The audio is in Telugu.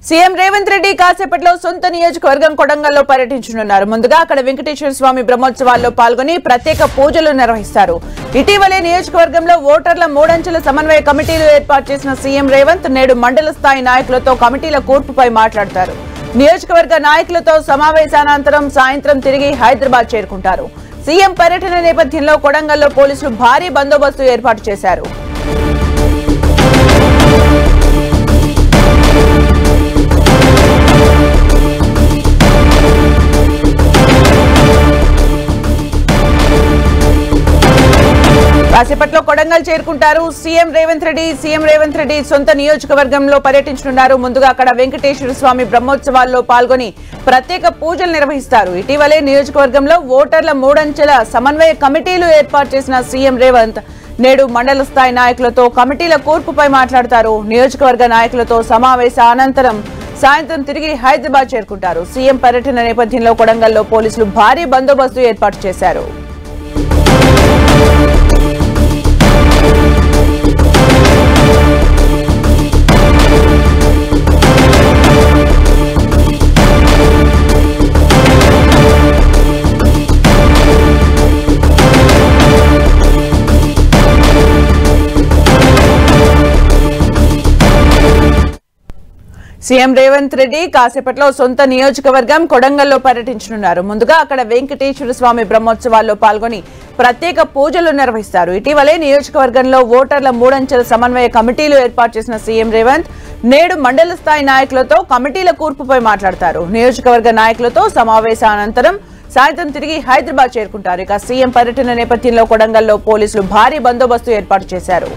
సీఎం రేవంత్ రెడ్డి కాసేపట్లో సొంత నియోజకవర్గం కొడంగల్లో పర్యటించనున్నారు. ముందుగా అక్కడ వెంకటేశ్వర స్వామి బ్రహ్మోత్సవాల్లో పాల్గొని ప్రత్యేక పూజలు నిర్వహిస్తారు. ఇటీవలే నియోజకవర్గంలో ఓటర్ల మూడంచెల సమన్వయ కమిటీలు ఏర్పాటు చేసిన సీఎం రేవంత్ నేడు మండల స్థాయి నాయకులతో కమిటీల కూర్పుపై మాట్లాడతారు. నియోజకవర్గ నాయకులతో సమావేశానంతరం సాయంత్రం తిరిగి హైదరాబాద్ చేరుకుంటారు. సీఎం పర్యటన నేపథ్యంలో కొడంగల్లో పోలీసులు భారీ బందోబస్తు ఏర్పాటు చేశారు. కాసేపట్లో కొడంగల్ చేరుకుంటారు సీఎం రేవంత్ రెడ్డి సొంత నియోజకవర్గంలో పర్యటించనున్నారు. ముందుగా అక్కడ వెంకటేశ్వర స్వామి బ్రహ్మోత్సవాల్లో పాల్గొని ప్రత్యేక పూజలు నిర్వహిస్తారు. ఇటీవలే నియోజకవర్గంలో ఓటర్ల మూడంచెల సమన్వయ కమిటీలు ఏర్పాటు చేసిన సీఎం రేవంత్ నేడు మండల స్థాయి నాయకులతో కమిటీల కూర్పుపై మాట్లాడతారు. నియోజకవర్గ నాయకులతో సమావేశ అనంతరం సాయంత్రం తిరిగి హైదరాబాద్ చేరుకుంటారు. సీఎం పర్యటన నేపథ్యంలో కొడంగల్లో పోలీసులు భారీ బందోబస్తు ఏర్పాటు చేశారు. సీఎం రేవంత్ రెడ్డి కాసేపట్లో సొంత నియోజకవర్గం కొడంగల్లో పర్యటించనున్నారు. ముందుగా అక్కడ వెంకటేశ్వర స్వామి బ్రహ్మోత్సవాల్లో పాల్గొని ప్రత్యేక పూజలు నిర్వహిస్తారు. ఇటీవలే నియోజకవర్గంలో ఓటర్ల మూడంచెల సమన్వయ కమిటీలు ఏర్పాటు చేసిన సీఎం రేవంత్ నేడు మండల స్థాయి నాయకులతో కమిటీల కూర్పుపై మాట్లాడతారు. నియోజకవర్గ నాయకులతో సమావేశానంతరం సాయంత్రం తిరిగి హైదరాబాద్ చేరుకుంటారు. ఇక సీఎం పర్యటన నేపథ్యంలో కొడంగల్లో పోలీసులు భారీ బందోబస్తు ఏర్పాటు చేశారు.